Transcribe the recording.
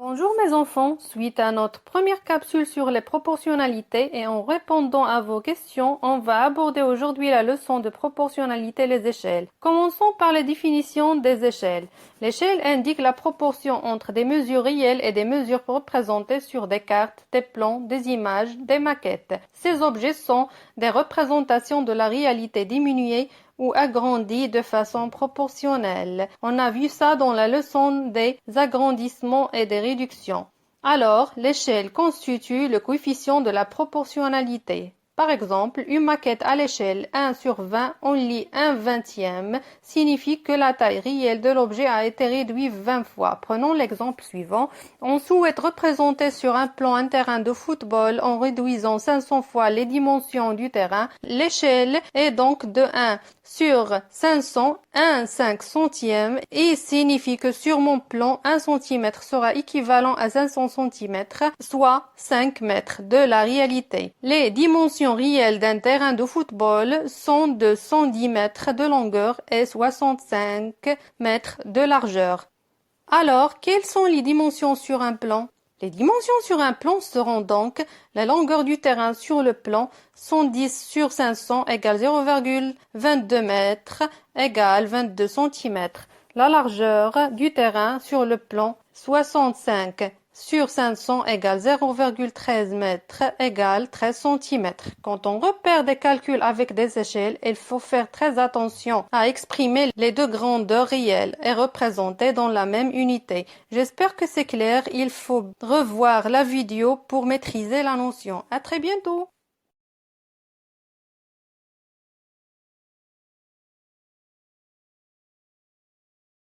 Bonjour mes enfants, suite à notre première capsule sur les proportionnalités et en répondant à vos questions, on va aborder aujourd'hui la leçon de proportionnalité les échelles. Commençons par les définitions des échelles. L'échelle indique la proportion entre des mesures réelles et des mesures représentées sur des cartes, des plans, des images, des maquettes. Ces objets sont des représentations de la réalité diminuée ou agrandie de façon proportionnelle. On a vu ça dans la leçon des agrandissements et des réductions. Alors, l'échelle constitue le coefficient de la proportionnalité. Par exemple, une maquette à l'échelle 1 sur 20, on lit 1/20 signifie que la taille réelle de l'objet a été réduite 20 fois. Prenons l'exemple suivant. On souhaite représenter sur un plan un terrain de football en réduisant 500 fois les dimensions du terrain. L'échelle est donc de 1 sur 500, 1/5 centième et signifie que sur mon plan, 1 centimètre sera équivalent à 500 centimètres, soit 5 mètres de la réalité. Les dimensions réelles d'un terrain de football sont de 110 mètres de longueur et 65 mètres de largeur. Alors, quelles sont les dimensions sur un plan? Les dimensions sur un plan seront donc la longueur du terrain sur le plan 110 sur 500 égale 0,22 mètres égale 22 centimètres. La largeur du terrain sur le plan 65 sur 500 égale 0,13 mètres égale 13 centimètres. Quand on repère des calculs avec des échelles, il faut faire très attention à exprimer les deux grandeurs réelles et représentées dans la même unité. J'espère que c'est clair. Il faut revoir la vidéo pour maîtriser la notion. À très bientôt!